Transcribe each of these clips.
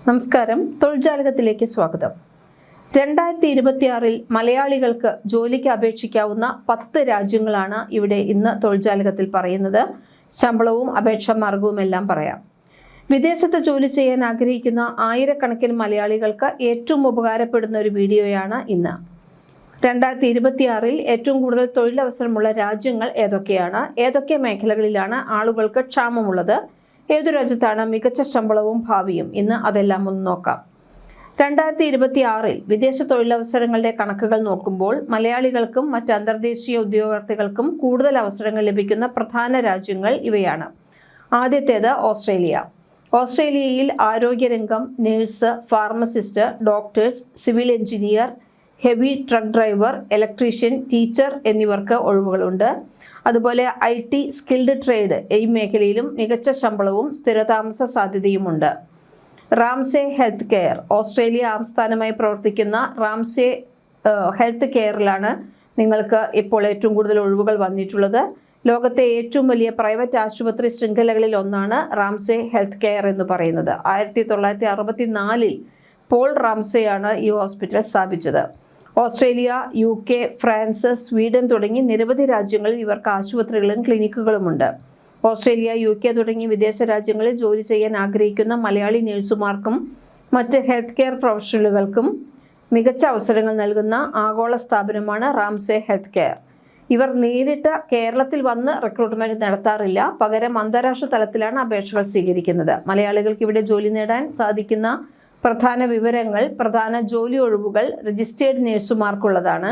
നമസ്കാരം, തൊഴിൽജാലകത്തിലേക്ക് സ്വാഗതം. 2026 മലയാളികൾക്ക് ജോലിക്ക് അപേക്ഷിക്കാവുന്ന 10 രാജ്യങ്ങളാണ് ഇവിടെ ഇന്ന് തൊഴിൽജാലകത്തിൽ പറയുന്നത്. ശമ്പളവും അപേക്ഷാ മാർഗവും എല്ലാം പറയാം. വിദേശത്ത് ജോലി ചെയ്യാൻ ആഗ്രഹിക്കുന്ന ആയിരക്കണക്കിന് മലയാളികൾക്ക് ഏറ്റവും ഉപകാരപ്പെടുന്ന ഒരു വീഡിയോയാണ് ഇന്ന്. 2026 ഏറ്റവും കൂടുതൽ തൊഴിലവസരമുള്ള രാജ്യങ്ങൾ ഏതൊക്കെയാണ്, ഏതൊക്കെ മേഖലകളിലാണ് ആളുകൾക്ക് ക്ഷാമമുള്ളത്, ഏതു രാജ്യത്താണ് മികച്ച ശമ്പളവും ഭാവിയും, ഇന്ന് അതെല്ലാം ഒന്ന് നോക്കാം. 2026 വിദേശ തൊഴിലവസരങ്ങളുടെ കണക്കുകൾ നോക്കുമ്പോൾ മലയാളികൾക്കും മറ്റ് അന്തർദേശീയ ഉദ്യോഗാർത്ഥികൾക്കും കൂടുതൽ അവസരങ്ങൾ ലഭിക്കുന്ന പ്രധാന രാജ്യങ്ങൾ ഇവയാണ്. ആദ്യത്തേത് ഓസ്ട്രേലിയ. ഓസ്ട്രേലിയയിൽ ആരോഗ്യരംഗം, nurse, pharmacist, doctors, civil engineer, heavy truck driver, electrician, teacher എന്നിവർക്ക് ഒഴിവുകളുണ്ട്. അതുപോലെ IT, സ്കിൽഡ് ട്രേഡ് ഈ മേഖലയിലും മികച്ച ശമ്പളവും സ്ഥിരതാമസ സാധ്യതയുമുണ്ട്. Ramsay health care. ഓസ്ട്രേലിയ ആസ്ഥാനമായി പ്രവർത്തിക്കുന്ന റാംസേ ഹെൽത്ത് കെയറിലാണ് നിങ്ങൾക്ക് ഇപ്പോൾ ഏറ്റവും കൂടുതൽ ഒഴിവുകൾ വന്നിട്ടുള്ളത്. ലോകത്തെ ഏറ്റവും വലിയ പ്രൈവറ്റ് ആശുപത്രി ശൃംഖലകളിൽ ഒന്നാണ് റാംസേ ഹെൽത്ത് കെയർ എന്ന് പറയുന്നത്. 1964 പോൾ റാംസേയാണ് ഈ ഹോസ്പിറ്റൽ സ്ഥാപിച്ചത്. ഓസ്ട്രേലിയ, UK, ഫ്രാൻസ്, സ്വീഡൻ തുടങ്ങി നിരവധി രാജ്യങ്ങളിൽ ഇവർക്ക് ആശുപത്രികളും ക്ലിനിക്കുകളുമുണ്ട്. ഓസ്ട്രേലിയ, UK തുടങ്ങിയ വിദേശ രാജ്യങ്ങളിൽ ജോലി ചെയ്യാൻ ആഗ്രഹിക്കുന്ന മലയാളി നഴ്സുമാർക്കും മറ്റ് ഹെൽത്ത് കെയർ പ്രൊഫഷണലുകൾക്കും മികച്ച അവസരങ്ങൾ നൽകുന്ന ആഗോള സ്ഥാപനമാണ് റാംസേ ഹെൽത്ത് കെയർ. ഇവർ നേരിട്ട് കേരളത്തിൽ വന്ന് റിക്രൂട്ട്മെന്റ് നടത്താറില്ല, പകരം അന്താരാഷ്ട്ര തലത്തിലാണ് അപേക്ഷകൾ സ്വീകരിക്കുന്നത്. മലയാളികൾക്ക് ഇവിടെ ജോലി നേടാൻ സാധിക്കുന്ന പ്രധാന വിവരങ്ങൾ: പ്രധാന ജോലി ഒഴിവുകൾ രജിസ്റ്റേർഡ് നഴ്സുമാർക്കുള്ളതാണ്.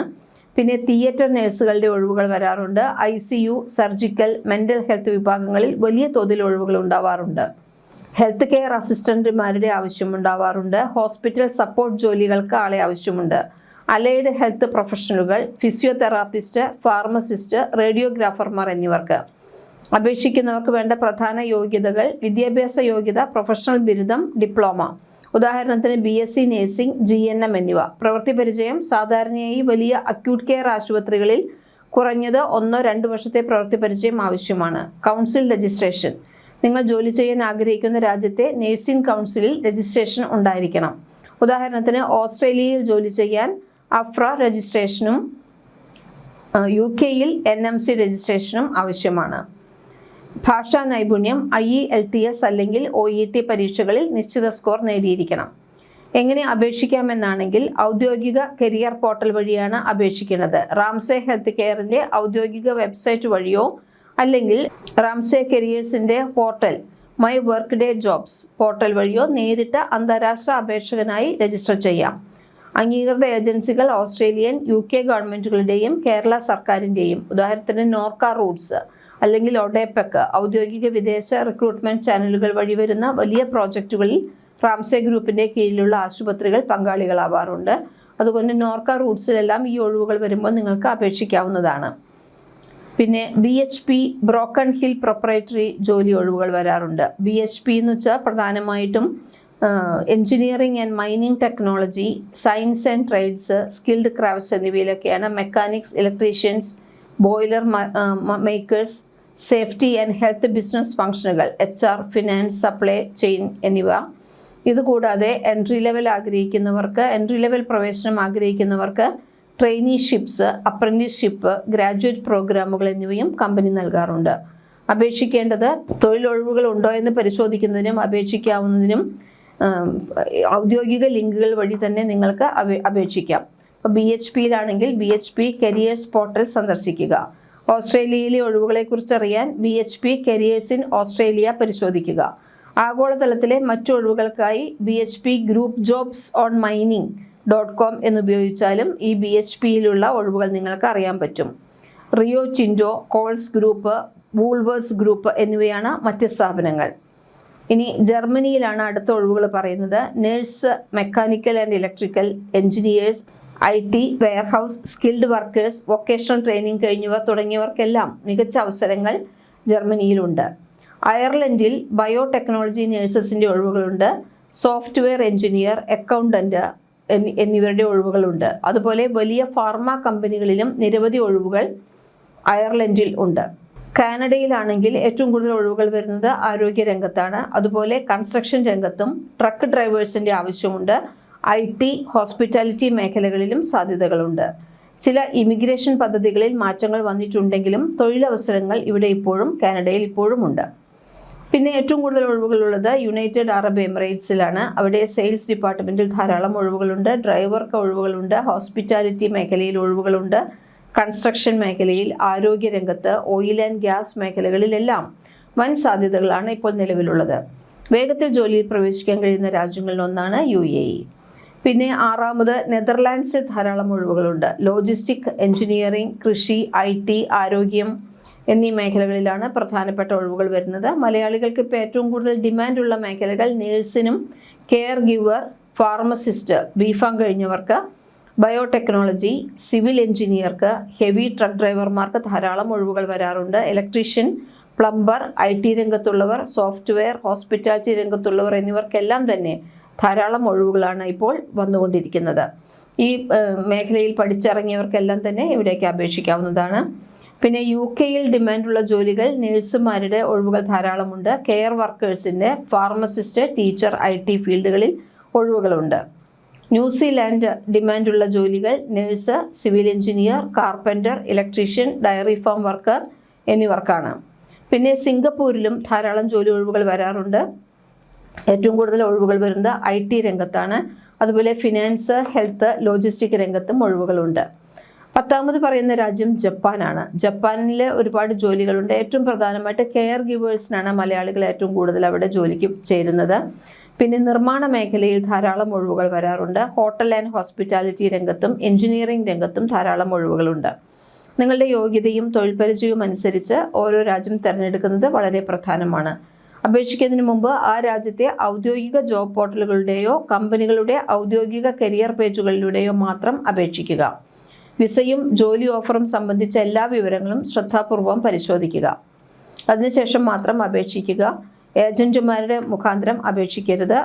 പിന്നെ തിയേറ്റർ നഴ്സുകളുടെ ഒഴിവുകൾ വരാറുണ്ട്. ICU, സർജിക്കൽ, മെൻ്റൽ ഹെൽത്ത് വിഭാഗങ്ങളിൽ വലിയ തോതിൽ ഒഴിവുകൾ ഉണ്ടാവാറുണ്ട്. ഹെൽത്ത് കെയർ അസിസ്റ്റന്റുമാരുടെ ആവശ്യമുണ്ടാവാറുണ്ട്. ഹോസ്പിറ്റൽ സപ്പോർട്ട് ജോലികൾക്ക് ആളെ ആവശ്യമുണ്ട്. അലൈഡ് ഹെൽത്ത് പ്രൊഫഷണലുകൾ, ഫിസിയോതെറാപ്പിസ്റ്റ്, ഫാർമസിസ്റ്റ്, റേഡിയോഗ്രാഫർമാർ എന്നിവർക്ക്. അപേക്ഷിക്കുന്നവർക്ക് വേണ്ട പ്രധാന യോഗ്യതകൾ: വിദ്യാഭ്യാസ യോഗ്യത, പ്രൊഫഷണൽ ബിരുദം, ഡിപ്ലോമ, ഉദാഹരണത്തിന് BSc നഴ്സിംഗ്, GNM എന്നിവ. പ്രവൃത്തി പരിചയം: സാധാരണയായി വലിയ അക്യൂട്ട് കെയർ ആശുപത്രികളിൽ കുറഞ്ഞത് 1-2 വർഷത്തെ പ്രവൃത്തി പരിചയം ആവശ്യമാണ്. കൗൺസിൽ രജിസ്ട്രേഷൻ: നിങ്ങൾ ജോലി ചെയ്യാൻ ആഗ്രഹിക്കുന്ന രാജ്യത്തെ നഴ്സിംഗ് കൗൺസിലിൽ രജിസ്ട്രേഷൻ ഉണ്ടായിരിക്കണം. ഉദാഹരണത്തിന് ഓസ്ട്രേലിയയിൽ ജോലി ചെയ്യാൻ AFRA രജിസ്ട്രേഷനും UK-യിൽ NMC രജിസ്ട്രേഷനും ആവശ്യമാണ്. ഭാഷാ നൈപുണ്യം: IELTS അല്ലെങ്കിൽ OET പരീക്ഷകളിൽ നിശ്ചിത സ്കോർ നേടിയിരിക്കണം. എങ്ങനെ അപേക്ഷിക്കാമെന്നാണെങ്കിൽ ഔദ്യോഗിക കരിയർ പോർട്ടൽ വഴിയാണ് അപേക്ഷിക്കുന്നത്. റാംസേ ഹെൽത്ത് കെയറിൻ്റെ ഔദ്യോഗിക വെബ്സൈറ്റ് വഴിയോ അല്ലെങ്കിൽ റാംസേ കരിയേഴ്സിൻ്റെ portal my Workday jobs portal വഴിയോ നേരിട്ട് അന്താരാഷ്ട്ര അപേക്ഷകനായി രജിസ്റ്റർ ചെയ്യാം. അംഗീകൃത ഏജൻസികൾ ഓസ്ട്രേലിയൻ, UK ഗവൺമെൻറ്റുകളുടെയും കേരള സർക്കാരിൻ്റെയും, ഉദാഹരണത്തിന് നോർക്ക റൂട്ട്സ് അല്ലെങ്കിൽ ഒഡെപെക് ഔദ്യോഗിക വിദേശ റിക്രൂട്ട്മെൻറ്റ് ചാനലുകൾ വഴി വരുന്ന വലിയ പ്രോജക്റ്റുകളിൽ റാംസേ ഗ്രൂപ്പിൻ്റെ കീഴിലുള്ള ആശുപത്രികൾ പങ്കാളികളാവാറുണ്ട്. അതുകൊണ്ട് നോർക്ക റൂട്ട്സിലെല്ലാം ഈ ഒഴിവുകൾ വരുമ്പോൾ നിങ്ങൾക്ക് അപേക്ഷിക്കാവുന്നതാണ്. പിന്നെ BHP ബ്രോക്കൺ ഹിൽ പ്രൊപ്പറേറ്ററി ജോലി ഒഴിവുകൾ വരാറുണ്ട്. BHP എന്ന് വെച്ചാൽ പ്രധാനമായിട്ടും engineering and mining technology, science and trades, skilled crafts എന്നിവയിലൊക്കെയാണ്. Mechanics, electricians, boiler makers, safety and health business ഫംഗ്ഷനുകൾ, HR, ഫിനാൻസ്, സപ്ലൈ ചെയിൻ എന്നിവ. ഇതുകൂടാതെ എൻട്രി ലെവൽ പ്രവേശനം ആഗ്രഹിക്കുന്നവർക്ക് ട്രെയിനിഷിപ്സ്, അപ്രന്റീസ്ഷിപ്പ്, ഗ്രാജുവേറ്റ് പ്രോഗ്രാമുകൾ എന്നിവയും കമ്പനി നൽകാറുണ്ട്. അപേക്ഷിക്കേണ്ടത്: തൊഴിലൊഴിവുകൾ ഉണ്ടോ എന്ന് പരിശോധിക്കുന്നതിനും അപേക്ഷിക്കാവുന്നതിനും ഔദ്യോഗിക ലിങ്കുകൾ വഴി തന്നെ നിങ്ങൾക്ക് അപേക്ഷിക്കാം. ഇപ്പോൾ BHPയിലാണെങ്കിൽ BHP കരിയേഴ്സ് പോർട്ടൽ സന്ദർശിക്കുക. ഓസ്ട്രേലിയയിലെ ഒഴിവുകളെക്കുറിച്ച് അറിയാൻ BHP കരിയേഴ്സ് ഇൻ ഓസ്ട്രേലിയ പരിശോധിക്കുക. ആഗോളതലത്തിലെ മറ്റു ഒഴിവുകൾക്കായി BHP ഗ്രൂപ്പ് ജോബ്സ് ഓൺ മൈനിങ്.com എന്നുപയോഗിച്ചാലും ഈ BHPയിലുള്ള ഒഴിവുകൾ നിങ്ങൾക്ക് അറിയാൻ പറ്റും. Rio Tinto, Coles group, Woolworths group എന്നിവയാണ് മറ്റ് സ്ഥാപനങ്ങൾ. ഇനി ജർമ്മനിയിലാണ് അടുത്ത ഒഴിവുകൾ പറയുന്നത്. Nurse, mechanical and electrical engineers, IT, warehouse, skilled workers, vocational training കഴിഞ്ഞവർ തുടങ്ങിയവർക്കെല്ലാം മികച്ച അവസരങ്ങൾ ജർമ്മനിയിലുണ്ട്. അയർലൻഡിൽ ബയോടെക്നോളജി നഴ്സസിൻ്റെ ഒഴിവുകളുണ്ട്. സോഫ്റ്റ്വെയർ എഞ്ചിനീയർ, അക്കൗണ്ടൻറ്റ് എന്നിവരുടെ ഒഴിവുകളുണ്ട്. അതുപോലെ വലിയ ഫാർമ കമ്പനികളിലും നിരവധി ഒഴിവുകൾ അയർലൻഡിൽ ഉണ്ട്. കാനഡയിലാണെങ്കിൽ ഏറ്റവും കൂടുതൽ ഒഴിവുകൾ വരുന്നത് ആരോഗ്യ രംഗത്താണ്. അതുപോലെ കൺസ്ട്രക്ഷൻ രംഗത്തും ട്രക്ക് ഡ്രൈവേഴ്സിൻ്റെ ആവശ്യമുണ്ട്. IT, ഹോസ്പിറ്റാലിറ്റി മേഖലകളിലും സാധ്യതകളുണ്ട്. ചില ഇമിഗ്രേഷൻ പദ്ധതികളിൽ മാറ്റങ്ങൾ വന്നിട്ടുണ്ടെങ്കിലും തൊഴിലവസരങ്ങൾ ഇവിടെ കാനഡയിൽ ഇപ്പോഴും ഉണ്ട്. പിന്നെ ഏറ്റവും കൂടുതൽ ഒഴിവുകളുള്ളത് യുണൈറ്റഡ് അറബ് എമിറേറ്റ്സിലാണ്. അവിടെ സെയിൽസ് ഡിപ്പാർട്ട്മെൻറ്റിൽ ധാരാളം ഒഴിവുകളുണ്ട്. ഡ്രൈവർക്ക് ഒഴിവുകളുണ്ട്. ഹോസ്പിറ്റാലിറ്റി മേഖലയിൽ ഒഴിവുകളുണ്ട്. കൺസ്ട്രക്ഷൻ മേഖലയിൽ, ആരോഗ്യ രംഗത്ത്, ഓയിൽ ആൻഡ് ഗ്യാസ് മേഖലകളിലെല്ലാം വൻ സാധ്യതകളാണ് ഇപ്പോൾ നിലവിലുള്ളത്. വേഗത്തിൽ ജോലിയിൽ പ്രവേശിക്കാൻ കഴിയുന്ന രാജ്യങ്ങളിലൊന്നാണ് UAE. പിന്നെ 6ാമത് നെതർലാൻഡ്സിൽ ധാരാളം ഒഴിവുകളുണ്ട്. ലോജിസ്റ്റിക്, എഞ്ചിനീയറിംഗ്, കൃഷി, IT, ആരോഗ്യം എന്നീ മേഖലകളിലാണ് പ്രധാനപ്പെട്ട ഒഴിവുകൾ വരുന്നത്. മലയാളികൾക്ക് ഇപ്പോൾ ഏറ്റവും കൂടുതൽ ഡിമാൻഡുള്ള മേഖലകൾ നേഴ്സിനും, കെയർ ഗിവർ, ഫാർമസിസ്റ്റ്, BPharm കഴിഞ്ഞവർക്ക്, ബയോടെക്നോളജി, സിവിൽ എഞ്ചിനീയർക്ക്, ഹെവി ട്രക്ക് ഡ്രൈവർമാർക്ക് ധാരാളം ഒഴിവുകൾ വരാറുണ്ട്. ഇലക്ട്രീഷ്യൻ, പ്ലംബർ, IT രംഗത്തുള്ളവർ, സോഫ്റ്റ്വെയർ, ഹോസ്പിറ്റാലിറ്റി രംഗത്തുള്ളവർ എന്നിവർക്കെല്ലാം തന്നെ ധാരാളം ഒഴിവുകളാണ് ഇപ്പോൾ വന്നുകൊണ്ടിരിക്കുന്നത്. ഈ മേഖലയിൽ പഠിച്ചിറങ്ങിയവർക്കെല്ലാം തന്നെ ഇവിടേക്ക് അപേക്ഷിക്കാവുന്നതാണ്. പിന്നെ UK-യിൽ ഡിമാൻഡുള്ള ജോലികൾ, നേഴ്സുമാരുടെ ഒഴിവുകൾ ധാരാളമുണ്ട്. കെയർ വർക്കേഴ്സിൻ്റെ, ഫാർമസിസ്റ്റ്, ടീച്ചർ, IT ഫീൽഡുകളിൽ ഒഴിവുകളുണ്ട്. ന്യൂസിലാൻഡ് ഡിമാൻഡുള്ള ജോലികൾ nurse, civil engineer, carpenter, electrician, dairy farm worker എന്നിവർക്കാണ്. പിന്നെ സിംഗപ്പൂരിലും ധാരാളം ജോലി ഒഴിവുകൾ വരാറുണ്ട്. ഏറ്റവും കൂടുതൽ ഒഴിവുകൾ വരുന്നത് IT രംഗത്താണ്. അതുപോലെ ഫിനാൻസ്, ഹെൽത്ത്, ലോജിസ്റ്റിക് രംഗത്തും ഒഴിവുകളുണ്ട്. 10ാമത് പറയുന്ന രാജ്യം ജപ്പാനാണ്. ജപ്പാനിൽ ഒരുപാട് ജോലികളുണ്ട്. ഏറ്റവും പ്രധാനമായിട്ട് കെയർ ഗിവേഴ്സിനാണ് മലയാളികൾ ഏറ്റവും കൂടുതൽ അവിടെ ജോലിക്ക് ചേരുന്നത്. പിന്നെ നിർമ്മാണ മേഖലയിൽ ധാരാളം ഒഴിവുകൾ വരാറുണ്ട്. ഹോട്ടൽ ആൻഡ് ഹോസ്പിറ്റാലിറ്റി രംഗത്തും എഞ്ചിനീയറിംഗ് രംഗത്തും ധാരാളം ഒഴിവുകളുണ്ട്. നിങ്ങളുടെ യോഗ്യതയും തൊഴിൽ പരിചയവും അനുസരിച്ച് ഓരോ രാജ്യം തിരഞ്ഞെടുക്കുന്നത് വളരെ പ്രധാനമാണ്. അപേക്ഷിക്കുന്നതിന് മുമ്പ് ആ രാജ്യത്തെ ഔദ്യോഗിക ജോബ് പോർട്ടലുകളുടെയോ കമ്പനികളുടെ ഔദ്യോഗിക കരിയർ പേജുകളിലൂടെയോ മാത്രം അപേക്ഷിക്കുക. വിസയും ജോലി ഓഫറും സംബന്ധിച്ച എല്ലാ വിവരങ്ങളും ശ്രദ്ധാപൂർവം പരിശോധിക്കുക. അതിനുശേഷം മാത്രം അപേക്ഷിക്കുക. ഏജന്റുമാരുടെ മുഖാന്തരം അപേക്ഷിക്കരുത്.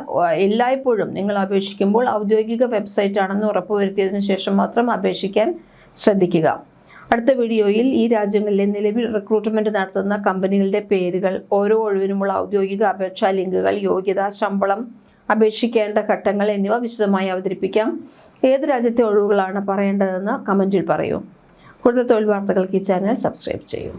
എല്ലായ്പ്പോഴും നിങ്ങൾ അപേക്ഷിക്കുമ്പോൾ ഔദ്യോഗിക വെബ്സൈറ്റ് ആണെന്ന് ഉറപ്പുവരുത്തിയതിനു ശേഷം മാത്രം അപേക്ഷിക്കാൻ ശ്രദ്ധിക്കുക. അടുത്ത വീഡിയോയിൽ ഈ രാജ്യങ്ങളിലെ നിലവിൽ റിക്രൂട്ട്മെന്റ് നടത്തുന്ന കമ്പനികളുടെ പേരുകൾ, ഓരോ ഒഴിവിനുമുള്ള ഔദ്യോഗിക അപേക്ഷാ ലിങ്കുകൾ, യോഗ്യത, ശമ്പളം, അപേക്ഷിക്കേണ്ട ഘട്ടങ്ങൾ എന്നിവ വിശദമായി അവതരിപ്പിക്കാം. ഏത് രാജ്യത്തെ ഒഴിവുകളാണ് പറയേണ്ടതെന്ന് കമൻറ്റിൽ പറയൂ. കൂടുതൽ തൊഴിൽ വാർത്തകൾക്ക് ഈ ചാനൽ സബ്സ്ക്രൈബ് ചെയ്യൂ.